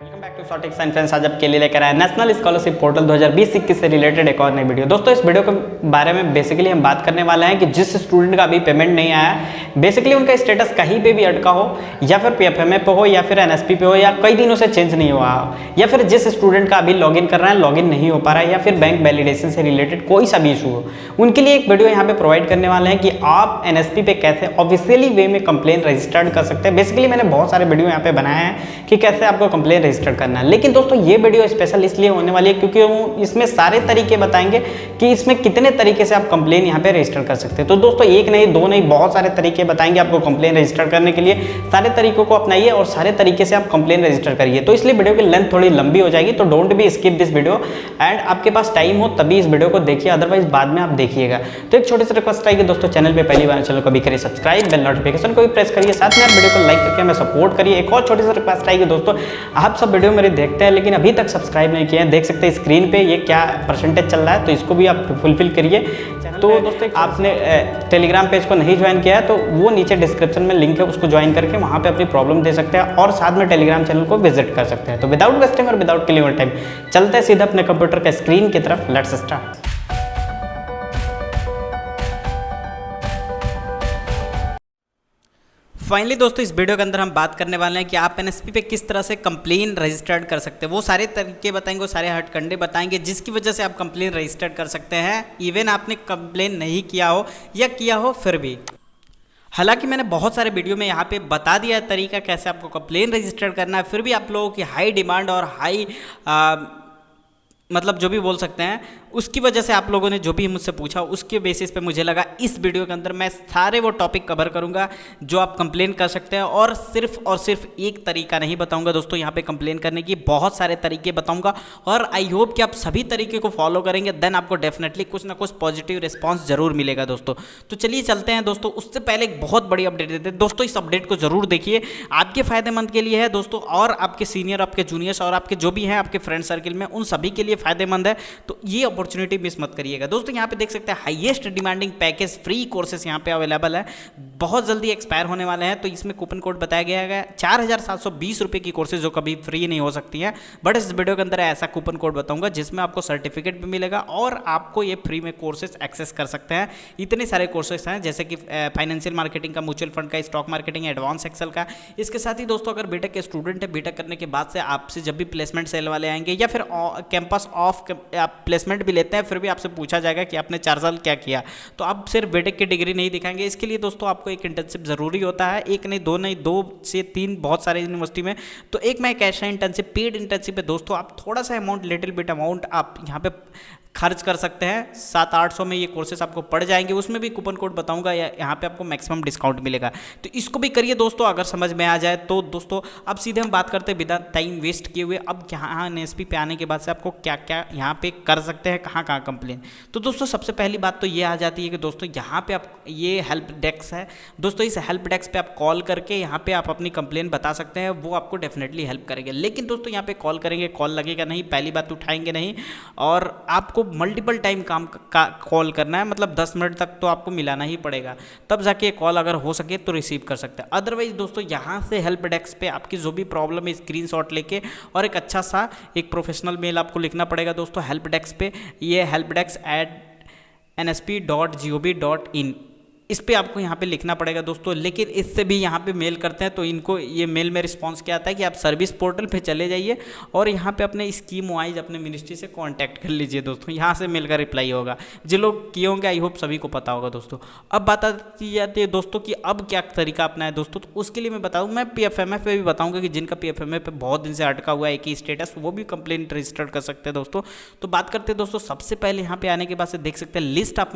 Welcome back to Sotik science friends. आज आपके लिए लेकर आए नेशनल स्कॉलरशिप पोर्टल 2020-21 से रिलेटेड एक और नई वीडियो। दोस्तों इस वीडियो के बारे में बेसिकली हम बात करने वाले हैं कि जिस स्टूडेंट का अभी पेमेंट नहीं आया है, बेसिकली उनका स्टेटस कहीं पे भी अटका हो, या फिर पीएफएमए पे हो, या फिर एनएसपी पे हो, या कई दिनों से चेंज नहीं हुआ हो, या फिर जिस स्टूडेंट का अभी लॉगिन कर रहा है लॉगिन नहीं हो पा रहा है, या फिर बैंक वैलिडेशन से रिलेटेड कोई सा भी इशू हो, उनके लिए एक वीडियो यहाँ पे प्रोवाइड करने वाले हैं कि आप एनएसपी पे कैसे ऑफिशियली वे में कंप्लेन रजिस्टर्ड कर सकते हैं। बेसिकली मैंने बहुत सारे वीडियो यहाँ पे बनाए हैं कि कैसे आपको कंप्लेन रजिस्टर करना है, लेकिन दोस्तों ये वीडियो स्पेशल इसलिए होने वाली है क्योंकि हम इसमें सारे तरीके बताएंगे कि इसमें कितने तरीके से आप कंप्लेन यहाँ पे रजिस्टर कर सकते हैं। तो दोस्तों एक नहीं दो नहीं बहुत सारे तरीके बताएंगे आपको कंप्लेन रजिस्टर करने के लिए। सारे तरीकों को अपनाइए और सारे तरीके से आप कंप्लेन रजिस्टर करिए। तो इसलिए वीडियो की लेंथ थोड़ी लंबी हो जाएगी, तो don't be skip this video and आपके पास टाइम हो तभी इस वीडियो को देखिए, अदरवाइज बाद में आप देखिएगा। तो एक छोटी सी रिक्वेस्ट है कि दोस्तों चैनल पे पहली बार चैनल को भी करिए सब्सक्राइब, बेल नोटिफिकेशन को भी प्रेस करिए, साथ में आप वीडियो को लाइक करके हमें सपोर्ट करिए। एक और छोटी सी रिक्वेस्ट है कि दोस्तों आप सब वीडियो मेरे देखते हैं लेकिन अभी तक सब्सक्राइब नहीं किए हैं, देख सकते हैं स्क्रीन पे ये क्या परसेंटेज चल रहा है, तो इसको भी आप फुलफिल करिए। तो दोस्तों आपने टेलीग्राम पेज को नहीं ज्वाइन किया है तो वो नीचे डिस्क्रिप्शन में लिंक है, उसको ज्वाइन करके वहाँ पे अपनी प्रॉब्लम दे सकते हैं और साथ में टेलीग्राम चैनल को विजिट कर सकते हैं। तो विदाउट वेस्टिंग और विदाउट किलिंग टाइम चलते हैं सीधा अपने कंप्यूटर के स्क्रीन की तरफ। Let's start. फाइनली दोस्तों इस वीडियो के अंदर हम बात करने वाले हैं कि आप एनएसपी पे किस तरह से कंप्लेन रजिस्टर्ड कर सकते हैं। वो सारे तरीके बताएंगे, वो सारे हथकंडे बताएंगे जिसकी वजह से आप कंप्लेन रजिस्टर्ड कर सकते हैं, इवन आपने कंप्लेन नहीं किया हो या किया हो फिर भी। हालांकि मैंने बहुत सारे वीडियो में यहाँ पे बता दिया है तरीका कैसे आपको कंप्लेन रजिस्टर्ड करना है, फिर भी आप लोगों की हाई डिमांड और हाई मतलब जो भी बोल सकते हैं उसकी वजह से आप लोगों ने जो भी मुझसे पूछा उसके बेसिस पे मुझे लगा इस वीडियो के अंदर मैं सारे वो टॉपिक कवर करूंगा जो आप कंप्लेन कर सकते हैं, और सिर्फ एक तरीका नहीं बताऊंगा दोस्तों। यहाँ पे कंप्लेन करने की बहुत सारे तरीके बताऊंगा और आई होप कि आप सभी तरीके को फॉलो करेंगे, देन आपको डेफिनेटली कुछ ना कुछ पॉजिटिव रिस्पॉन्स जरूर मिलेगा दोस्तों। तो चलिए चलते हैं दोस्तों। उससे पहले एक बहुत बड़ी अपडेट देते हैं दोस्तों, इस अपडेट को जरूर देखिए, आपके फायदेमंद के लिए है दोस्तों, और आपके सीनियर, आपके जूनियर्स और आपके जो भी हैं आपके फ्रेंड सर्किल में उन सभी के लिए फायदेमंद है। तो ये अपॉर्चुनिटी मिस मत करिएगा दोस्तों। यहाँ पे देख सकते हैं highest demanding package free courses यहाँ पे अवेलेबल है, बहुत जल्दी एक्सपायर होने वाले हैं। तो इसमें कूपन कोड बताया गया है 4720 रुपये की कोर्सेज जो कभी फ्री नहीं हो सकती हैं, बट इस वीडियो के अंदर ऐसा कूपन कोड बताऊंगा जिसमें आपको सर्टिफिकेट भी मिलेगा और आपको ये फ्री में कोर्सेज एक्सेस कर सकते हैं। इतने सारे कोर्सेज हैं जैसे कि फाइनेंशियल मार्केटिंग का, म्यूचुअल फंड का, स्टॉक मार्केटिंग, एडवांस एक्सेल का। इसके साथ ही दोस्तों अगर बीटेक के स्टूडेंट है, बीटेक करने के बाद से आपसे जब भी प्लेसमेंट सेल वाले आएंगे या फिर कैंपस ऑफ आप प्लेसमेंट भी लेते हैं, फिर भी आपसे पूछा जाएगा कि आपने 4 साल क्या किया, तो आप सिर्फ बीटेक की डिग्री नहीं दिखाएंगे। इसके लिए दोस्तों आपको एक इंटर्नशिप जरूरी होता है, एक नहीं दो से तीन बहुत सारे यूनिवर्सिटी में। तो एक मैं कैश है इंटर्नशिप, पेड इंटर्नशिप है दोस्तों। आप थोड़ा सा अमाउंट, लिटिल बिट अमाउंट आप यहाँ पे खर्च कर सकते हैं, 700-800 में ये कोर्सेस आपको पड़ जाएंगे। उसमें भी कूपन कोड बताऊंगा, यहाँ पे आपको मैक्सिमम डिस्काउंट मिलेगा। तो इसको भी करिए दोस्तों अगर समझ में आ जाए तो। दोस्तों अब सीधे हम बात करते हैं बिना टाइम वेस्ट किए हुए, अब यहाँ एनएसपी पे आने के बाद से आपको क्या क्या यहाँ पे कर सकते हैं, कहाँ कहाँ कंप्लेन। तो दोस्तों सबसे पहली बात तो ये आ जाती है कि दोस्तों यहाँ पे आप, ये हेल्प डेस्क है दोस्तों, इस हेल्प डेस्क पे आप कॉल करके यहाँ पे आप अपनी कंप्लेन बता सकते हैं, वो आपको डेफिनेटली हेल्प करेंगे। लेकिन दोस्तों यहाँ पे कॉल करेंगे, कॉल लगेगा नहीं, पहली बात उठाएंगे नहीं, और आपको मल्टीपल टाइम काम का कॉल करना है, मतलब 10 मिनट तक तो आपको मिलाना ही पड़ेगा, तब जाके कॉल अगर हो सके तो रिसीव कर सकते हैं। अदरवाइज दोस्तों यहाँ से हेल्प डेस्क पे आपकी जो भी प्रॉब्लम है स्क्रीनशॉट लेके और एक अच्छा सा एक प्रोफेशनल मेल आपको लिखना पड़ेगा दोस्तों हेल्प डेस्क पे। ये helpdesk@nsp.gov.in इस पे आपको यहाँ पे लिखना पड़ेगा दोस्तों। लेकिन इससे भी यहाँ पे मेल करते हैं तो इनको ये मेल में रिस्पांस क्या आता है कि आप सर्विस पोर्टल पे चले जाइए और यहाँ पे अपने स्कीम वाइज अपने मिनिस्ट्री से कांटेक्ट कर लीजिए दोस्तों, यहाँ से मेल का रिप्लाई होगा। जो लोग किए होंगे आई होप सभी को पता होगा दोस्तों। अब बात आती जाती है दोस्तों कि अब क्या तरीका अपना है दोस्तों, तो उसके लिए मैं बताऊँ, मैं पीएफएमए पे भी बताऊँगा कि जिनका पीएफएमए पे बहुत दिन से अटका हुआ है एक ही स्टेटस, वो भी कंप्लेन रजिस्टर्ड कर सकते हैं दोस्तों। तो बात करते हैं दोस्तों, सबसे पहले यहाँ पे आने के बाद से देख सकते हैं list of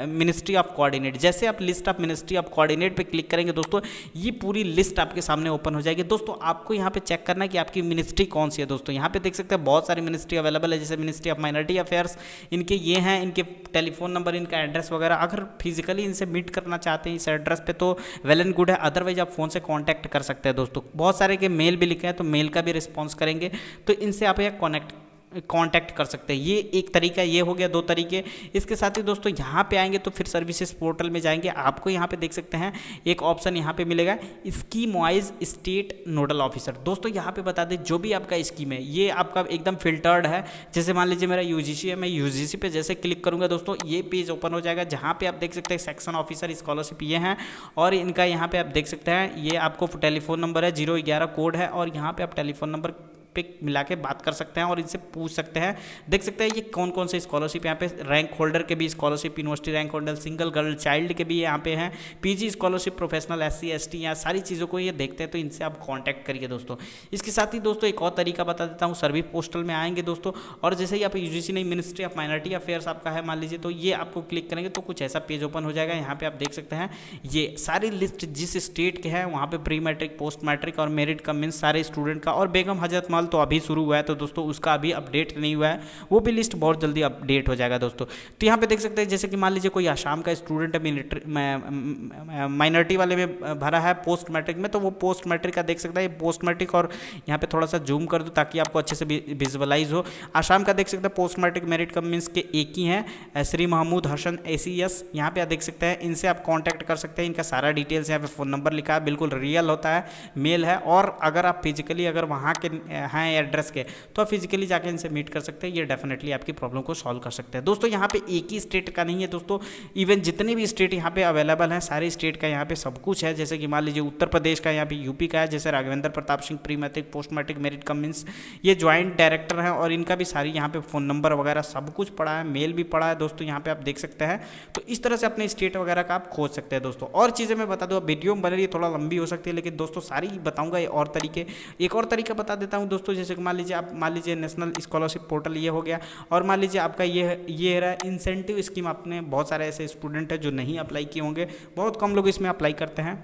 ministry of coordinate. जैसे आप list of ministry of coordinate पे क्लिक करेंगे दोस्तों, ये पूरी लिस्ट आपके सामने ओपन हो जाएगी दोस्तों। आपको यहाँ पे चेक करना है कि आपकी मिनिस्ट्री कौन सी है दोस्तों। यहाँ पे देख सकते हैं बहुत सारी मिनिस्ट्री अवेलेबल है, जैसे मिनिस्ट्री ऑफ माइनॉरिटी अफेयर्स, इनके ये हैं, इनके टेलीफोन नंबर, इनका एड्रेस वगैरह। अगर फिजिकली इनसे मीट करना चाहते हैं इस एड्रेस पे तो वेल एंड गुड है, अदरवाइज आप फोन से कॉन्टैक्ट कर सकते हैं दोस्तों। बहुत सारे के मेल भी लिखे हैं तो मेल का भी रिस्पॉन्स करेंगे, तो इनसे आप यहाँ कनेक्ट कांटेक्ट कर सकते हैं। ये एक तरीका, ये हो गया 2 तरीके। इसके साथ ही दोस्तों यहाँ पे आएंगे तो फिर सर्विसेज पोर्टल में जाएंगे, आपको यहाँ पे देख सकते हैं एक ऑप्शन यहाँ पे मिलेगा scheme wise state nodal officer. दोस्तों यहाँ पे बता दें जो भी आपका स्कीम है ये आपका एकदम फिल्टर्ड है। जैसे मान लीजिए मेरा यूजीसी है, मैं यूजीसी पे जैसे क्लिक करूँगा दोस्तों ये पेज ओपन हो जाएगा, जहाँ पे आप देख सकते हैं सेक्शन ऑफिसर स्कॉलरशिप ये हैं, और इनका यहाँ पे आप देख सकते हैं ये आपको टेलीफोन नंबर है 011 कोड है, और यहाँ पे आप टेलीफोन नंबर पे मिला के बात कर सकते हैं और इनसे पूछ सकते हैं। देख सकते हैं ये कौन कौन से स्कॉलरशिप यहाँ पे, रैंक होल्डर के भी scholarship, university rank holder, single girl child के भी यहाँ पे हैं, PG scholarship, professional SC ST, यहाँ सारी चीज़ों को ये देखते हैं, तो इनसे आप कांटेक्ट करिए दोस्तों। इसके साथ ही दोस्तों एक और तरीका बता देता हूँ, सर्विस पोर्टल में आएंगे दोस्तों, और जैसे ही आप यूजीसी नहीं मिनिस्ट्री ऑफ माइनॉरिटी अफेयर्स आपका है मान लीजिए, तो ये आपको क्लिक करेंगे तो कुछ ऐसा पेज ओपन हो जाएगा। यहाँ पे आप देख सकते हैं ये सारी लिस्ट जिस स्टेट के हैं वहाँ पे प्री मैट्रिक, पोस्ट मैट्रिक और मेरिट का मीन्स सारे स्टूडेंट का, और बेगम हजरत महल तो अभी शुरू हुआ है तो दोस्तों उसका अभी अपडेट नहीं हुआ है, वो भी लिस्ट बहुत जल्दी अपडेट हो जाएगा दोस्तों। तो यहाँ पे देख सकते हैं जैसे कि मान लीजिए कोई आसाम का स्टूडेंट है, माइनॉरिटी वाले में भरा है पोस्ट मैट्रिक में, तो वो पोस्ट मैट्रिक का देख सकता है, ये पोस्ट मैट्रिक, और यहाँ पे थोड़ा सा जूम कर दो ताकि आपको अच्छे से विजुअलाइज हो। आसाम का देख सकते हैं post matric merit cum means के एक ही हैं, श्री महमूद हसन ACS, यहाँ पे आप देख सकते हैं, इनसे आप कॉन्टैक्ट कर सकते हैं। इनका सारा डिटेल्स यहाँ पे फ़ोन नंबर लिखा है, बिल्कुल रियल होता है, मेल है, और अगर आप फिजिकली अगर वहाँ के हैं एड्रेस के तो आप फिजिकली जाके इनसे मीट कर सकते हैं, ये डेफिनेटली आपकी प्रॉब्लम को सॉल्व कर सकते हैं। दोस्तों यहाँ पे एक ही स्टेट का नहीं है दोस्तों, इवन जितने भी स्टेट यहाँ पे अवेलेबल हैं सारे स्टेट का यहाँ पे सब कुछ है। जैसे कि मान लीजिए उत्तर प्रदेश का, यहाँ पे यूपी का है, जैसे Raghavendra Pratap Singh pre matric, post matric merit cum means, ये ज्वाइंट डायरेक्टर हैं और इनका भी सारी यहाँ पे फ़ोन नंबर वगैरह सब कुछ पड़ा है, मेल भी पड़ा है दोस्तों, यहाँ पे आप देख सकते हैं। तो इस तरह से अपने स्टेट वगैरह का आप खोज सकते हैं दोस्तों। और चीज़ें मैं बता दूँ, वीडियो में बन रही है थोड़ा लंबी हो सकती है, लेकिन दोस्तों सारी बताऊँगा ये और तरीके। एक और तरीका बता देता हूँ दोस्तों, जैसे कि मान लीजिए नेशनल स्कॉलरशिप पोर्टल ये हो गया, और मान लीजिए आपका ये रहा इंसेंटिव स्कीम। आपने बहुत सारे ऐसे स्टूडेंट हैं जो नहीं अप्लाई किए होंगे, बहुत कम लोग इसमें अप्लाई करते हैं,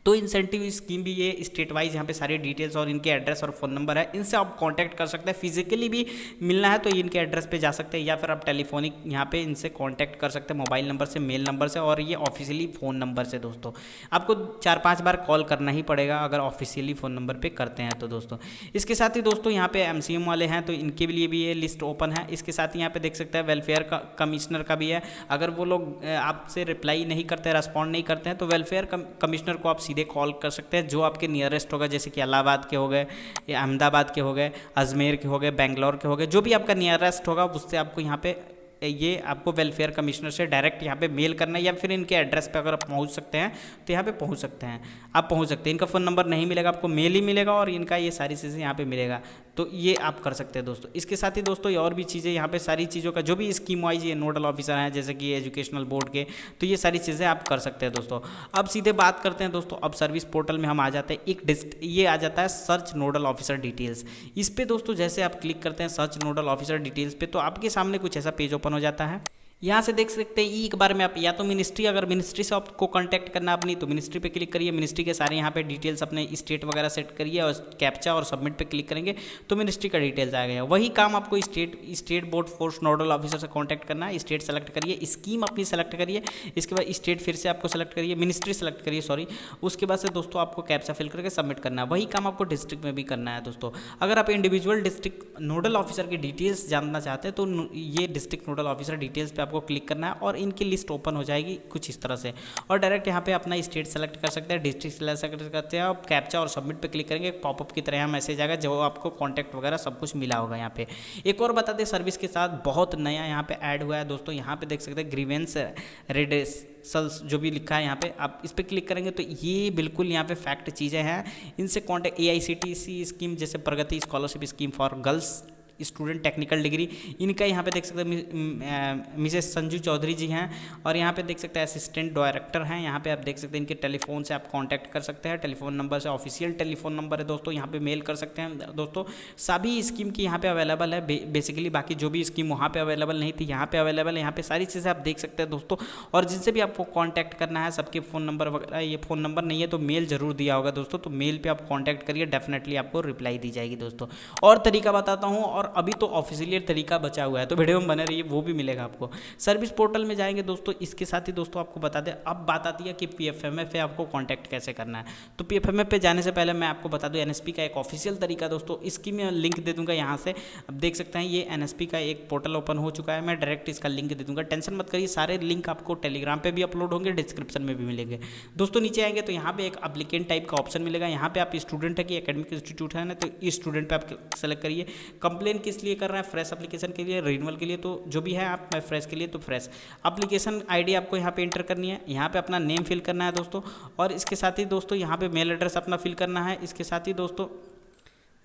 तो इंसेंटिव स्कीम भी ये स्टेट वाइज यहाँ पे सारी डिटेल्स और इनके एड्रेस और फ़ोन नंबर है, इनसे आप कांटेक्ट कर सकते हैं। फिजिकली भी मिलना है तो इनके एड्रेस पे जा सकते हैं, या फिर आप टेलीफोनिक यहाँ पे इनसे कांटेक्ट कर सकते हैं, मोबाइल नंबर से, मेल नंबर से, और ये ऑफिशियली फ़ोन नंबर से। दोस्तों आपको 4-5 बार कॉल करना ही पड़ेगा अगर ऑफिशियली फ़ोन नंबर पर करते हैं तो दोस्तों। इसके साथ ही दोस्तों यहाँ पे MCM वाले हैं तो इनके लिए भी ये लिस्ट ओपन है। इसके साथ ही यहाँ पे देख सकते हैं वेलफेयर का कमिश्नर का भी है, अगर वो लोग आपसे रिप्लाई नहीं करते, रेस्पॉन्ड नहीं करते हैं, तो वेलफेयर कमिश्नर को आप सीधे कॉल कर सकते हैं, जो आपके नियरेस्ट होगा, जैसे कि इलाहाबाद के हो गए, अहमदाबाद के हो गए, अजमेर के हो गए, बेंगलोर के हो गए, जो भी आपका नियरेस्ट होगा उससे आपको यहाँ पे ये आपको वेलफेयर कमिश्नर से डायरेक्ट यहाँ पे मेल करना है, या फिर इनके एड्रेस पे अगर आप पहुँच सकते हैं तो यहाँ पे पहुँच सकते हैं, आप पहुँच सकते हैं। इनका फ़ोन नंबर नहीं मिलेगा, आपको मेल ही मिलेगा, और इनका ये सारी चीज़ें यहाँ पे मिलेगा, तो ये आप कर सकते हैं दोस्तों। इसके साथ ही दोस्तों ये और भी चीज़ें यहाँ पे सारी चीज़ों का जो भी स्कीम वाइज ये नोडल ऑफिसर हैं, जैसे कि एजुकेशनल बोर्ड के, तो ये सारी चीज़ें आप कर सकते हैं दोस्तों। अब सीधे बात करते हैं दोस्तों, अब सर्विस पोर्टल में हम आ जाते हैं, ये आ जाता है सर्च नोडल ऑफिसर डिटेल्स। इस पर दोस्तों जैसे आप क्लिक करते हैं सर्च नोडल ऑफिसर डिटेल्स पे, तो आपके सामने कुछ ऐसा पेज ओपन हो जाता है। यहाँ से देख सकते हैं एक बार में आप या तो मिनिस्ट्री, अगर मिनिस्ट्री से आपको कांटेक्ट करना अपनी तो मिनिस्ट्री पे क्लिक करिए, मिनिस्ट्री के सारे यहाँ पे डिटेल्स अपने स्टेट वगैरह सेट करिए, और कैप्चा और सबमिट पे क्लिक करेंगे तो मिनिस्ट्री का डिटेल्स आ गया। वही काम आपको state board force nodal officer से कांटेक्ट करना है। स्टेट सेलेक्ट करिए, स्कीम अपनी सेलेक्ट करिए, इसके बाद स्टेट फिर से आपको सेलेक्ट करिए, मिनिस्ट्री सेलेक्ट करिए सॉरी, उसके बाद से दोस्तों आपको कैप्चा फिल करके सबमिट करना है। वही काम आपको डिस्ट्रिक्ट में भी करना है दोस्तों। अगर आप इंडिविजुअल डिस्ट्रिक्ट नोडल ऑफिसर की डिटेल्स जानना चाहते हैं तो ये डिस्ट्रिक्ट नोडल ऑफिसर डिटेल्स पे आपको क्लिक करना है, और इनकी लिस्ट ओपन हो जाएगी कुछ इस तरह से, और डायरेक्ट यहाँ पे अपना स्टेट सेलेक्ट कर सकते हैं, डिस्ट्रिक्ट सेलेक्ट करते हैं, और कैप्चा और सबमिट पे क्लिक करेंगे, पॉपअप की तरह यहाँ मैसेज आएगा जो आपको कॉन्टैक्ट वगैरह सब कुछ मिला होगा यहाँ पे। एक और बता दें सर्विस के साथ बहुत नया यहाँ पे ऐड हुआ है दोस्तों, यहाँ पे देख सकते हैं ग्रीवेंस रेडेसल्स जो भी लिखा है यहाँ पे, आप इस पर क्लिक करेंगे तो ये बिल्कुल यहाँ पे फैक्ट चीज़ें हैं। इनसे कॉन्टैक्ट AICTC स्कीम, जैसे Pragati scholarship scheme for girls student technical degree, इनका यहाँ पे देख सकते हैं मिसेस संजू चौधरी जी हैं, और यहाँ पे देख सकते हैं असिस्टेंट डायरेक्टर हैं। यहाँ पे आप देख सकते हैं इनके टेलीफोन से आप कांटेक्ट कर सकते हैं, टेलीफोन नंबर से, ऑफिशियल टेलीफोन नंबर है दोस्तों, यहाँ पे मेल कर सकते हैं दोस्तों। सभी स्कीम की यहाँ पे अवेलेबल है बेसिकली, बाकी जो भी स्कीम वहाँ पे अवेलेबल नहीं थी यहाँ पे अवेलेबल है। यहाँ पे सारी चीज़ें आप देख सकते हैं दोस्तों, और जिनसे भी आपको कॉन्टैक्ट करना है सबके फ़ोन नंबर वगैरह, ये फ़ोन नंबर नहीं है तो मेल जरूर दिया होगा दोस्तों, तो मेल पर आप कॉन्टैक्ट करिए, डेफिनेटली आपको रिप्लाई दी जाएगी दोस्तों। और तरीका बताता हूँ, और और अभी तो ऑफिशियल तरीका बचा हुआ है, तो वीडियो में बने रहिए, वो भी मिलेगा आपको। सर्विस पोर्टल में जाएंगे दोस्तों, इसके साथ ही दोस्तों आपको बता दें, अब बात आती है कि PFMF पे आपको कॉन्टैक्ट कैसे करना है। तो PFMF पे जाने से पहले मैं आपको बता दूं NSP का एक ऑफिशियल तरीका दोस्तों, इसकी मैं लिंक दे दूंगा यहाँ से। अब देख सकते हैं ये NSP का एक पोर्टल ओपन हो चुका है, मैं डायरेक्ट इसका लिंक दे दूंगा, टेंशन मत करिए, सारे लिंक आपको टेलीग्राम पे भी अपलोड होंगे, डिस्क्रिप्शन में भी मिलेंगे। दोस्तों नीचे आएंगे तो यहाँ पे एक एप्लीकेंट टाइप का ऑप्शन मिलेगा, यहाँ पे आप स्टूडेंट है कि एकेडमिक इंस्टीट्यूट है ना, तो इस स्टूडेंट पे आप सेलेक्ट करिए। कंप्लेन किस लिए कर रहे हैं, फ्रेश एप्लीकेशन के लिए, रिन्यूअल के लिए, तो जो भी है आप, मैं फ्रेश के लिए तो फ्रेश। एप्लीकेशन आईडी आपको यहाँ पे एंटर करनी है, यहाँ पे अपना नेम फिल करना है दोस्तों, और इसके साथ ही दोस्तों यहाँ पे मेल एड्रेस अपना फिल करना है। इसके साथ ही दोस्तों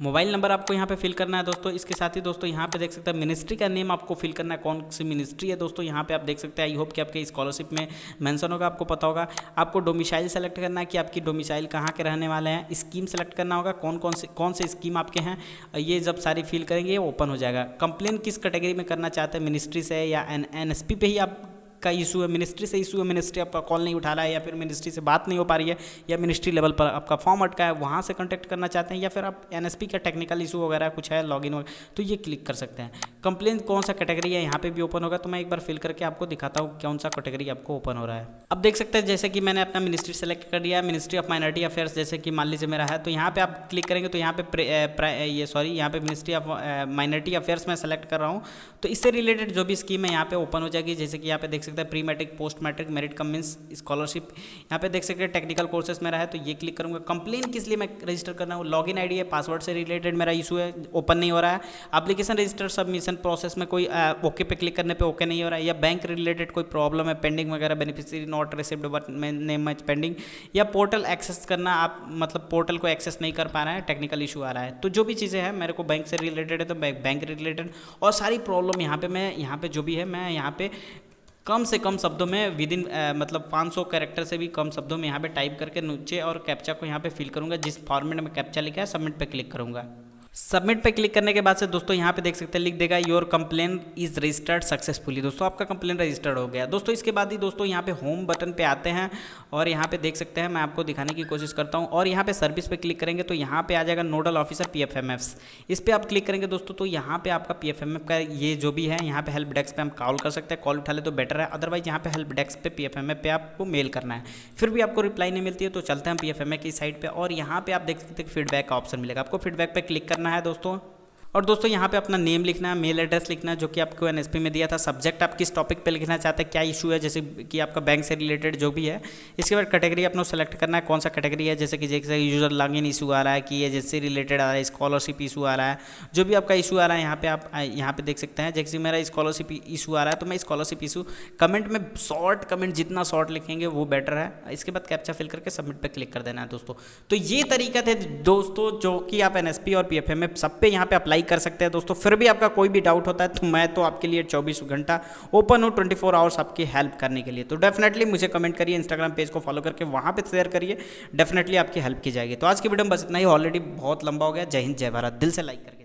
मोबाइल नंबर आपको यहाँ पे फिल करना है दोस्तों। इसके साथ ही दोस्तों यहाँ पे देख सकते हैं मिनिस्ट्री का नेम आपको फिल करना है, कौन सी मिनिस्ट्री है दोस्तों, यहाँ पे आप देख सकते हैं। आई होप कि आपके स्कॉलरशिप में मेंशन होगा, आपको पता होगा। आपको डोमिसाइल सेलेक्ट करना है कि आपकी डोमिसाइल कहाँ के रहने वाले हैं। स्कीम सेलेक्ट करना होगा, कौन से स्कीम आपके हैं, ये जब सारी फिल करेंगे ये ओपन हो जाएगा। कंप्लेन किस कैटेगरी में करना चाहते हैं, मिनिस्ट्री से या NSP पे ही आप का इशू है, मिनिस्ट्री से इशू है, मिनिस्ट्री आपका कॉल नहीं उठा रहा है, या फिर मिनिस्ट्री से बात नहीं हो पा रही है, या मिनिस्ट्री लेवल पर आपका फॉर्म अटका है, वहाँ से कांटेक्ट करना चाहते हैं, या फिर आप NSP का टेक्निकल इशू वगैरह कुछ है, लॉगिन वगैरह, तो ये क्लिक कर सकते हैं। कंप्लेन कौन सा कैटेगरी है यहाँ पे भी ओपन होगा, तो मैं एक बार फिल करके आपको दिखाता हूँ कौन सा कैटेगरी आपको ओपन हो रहा है। अब देख सकते हैं जैसे कि मैंने अपना मिनिस्ट्री सेलेक्ट कर दिया है, मिनिस्ट्री ऑफ माइनॉरिटी अफेयर्स जैसे कि मान लीजिए मेरा है, तो यहाँ पे आप क्लिक करेंगे तो यहाँ पे यहाँ पे मिनिस्ट्री ऑफ माइनॉरिटी अफेयर्स में सेलेक्ट कर रहा हूँ। तो इससे रिलेटेड जो भी स्कीम है यहाँ पे ओपन हो जाएगी, जैसे कि यहाँ पे देख सकते हैं pre matric, post matric, merit cum means scholarship, यहाँ पे देख सकते हैं टेक्निकल कोर्सेज मेरा है, तो ये क्लिक करूँगा। कंप्लेन किस लिए मैं रजिस्टर करना हूँ, लॉगिन आईडी है, पासवर्ड से रिलेटेड मेरा इशू है, ओपन नहीं हो रहा है। एप्लीकेशन रजिस्टर सबमिशन प्रोसेस में कोई ओके पे क्लिक करने पे ओके नहीं हो रहा है, या बैंक रिलेटेड कोई प्रॉब्लम है, पेंडिंग वगैरह, beneficiary not received but name match pending, या पोर्टल एक्सेस करना, आप मतलब पोर्टल को एक्सेस नहीं कर पा रहे हैं, टेक्निकल इशू आ रहा है। तो जो भी चीज़ें हैं मेरे को बैंक से रिलेटेड है तो बैंक रिलेटेड, और सारी प्रॉब्लम यहाँ पे मैं यहाँ पे जो भी है मैं यहाँ पे कम से कम शब्दों में विदिन मतलब 500 कैरेक्टर से भी कम शब्दों में यहाँ पे टाइप करके नीचे और कैप्चा को यहाँ पे फिल करूँगा, जिस फॉर्मेट में कैप्चा लिखा है, सबमिट पे क्लिक करूँगा। सबमिट पे क्लिक करने के बाद से दोस्तों यहाँ पे देख सकते हैं लिख देगा your complain is registered successfully. दोस्तों आपका कंप्लेन रजिस्टर्ड हो गया। दोस्तों इसके बाद ही दोस्तों यहाँ पे होम बटन पे आते हैं, और यहाँ पे देख सकते हैं मैं आपको दिखाने की कोशिश करता हूँ, और यहाँ पे सर्विस पे क्लिक करेंगे तो यहाँ पे आ जाएगा नोडल ऑफिसर PFMF। इस पर आप क्लिक करेंगे दोस्तों, तो यहाँ पे आपका PFMF का ये जो भी है, यहाँ पे हेल्प डेस्क पे हम कॉल कर सकते हैं, कॉल उठा ले तो बेटर है, अदरवाइज यहाँ पे हेल्प डेस्क पे PFMF पे आपको मेल करना है, फिर भी आपको रिप्लाई नहीं मिलती है तो चलते हैं PFMF की साइड पे, और यहाँ पे आप देख सकते हैं फीडबैक का ऑप्शन मिलेगा, आपको फीडबैक पे क्लिक करना है दोस्तों। और दोस्तों यहाँ पे अपना नेम लिखना है, मेल एड्रेस लिखना है जो कि आपको NSP में दिया था, सब्जेक्ट आप किस टॉपिक पे लिखना चाहते हैं, क्या इशू है, जैसे कि आपका बैंक से रिलेटेड जो भी है। इसके बाद कैटेगरी अपना सेलेक्ट करना है, कौन सा कैटेगरी है, जैसे कि यूजर लॉगिन इशू आ रहा है, कि ये जैसे रिलेटेड आ रहा है, स्कॉलरशिप इशू आ रहा है, जो भी आपका इशू आ रहा है यहाँ पे आप यहाँ पे देख सकते हैं। जैसे मेरा स्कॉलरशिप इशू आ रहा है तो मैं स्कॉलरशिप इशू कमेंट में शॉर्ट कमेंट जितना शॉर्ट लिखेंगे वो बेटर है। इसके बाद कैप्चा फिल करके सबमिट पे क्लिक कर देना है दोस्तों। तो ये तरीका थे दोस्तों जो कि आप NSP और PFMF सब पे यहाँ पे अप्लाई कर सकते हैं दोस्तों। फिर भी आपका कोई भी डाउट होता है तो मैं तो आपके लिए 24 घंटा ओपन हूँ, 24 आवर्स आपकी हेल्प करने के लिए। तो डेफिनेटली मुझे कमेंट करिए, इंस्टाग्राम पेज को फॉलो करके वहाँ पे शेयर करिए, डेफिनेटली आपकी हेल्प की जाएगी। तो आज की वीडियो में बस इतना ही, ऑलरेडी बहुत लंबा हो गया। जय हिंद जय भारत, दिल से लाइक करके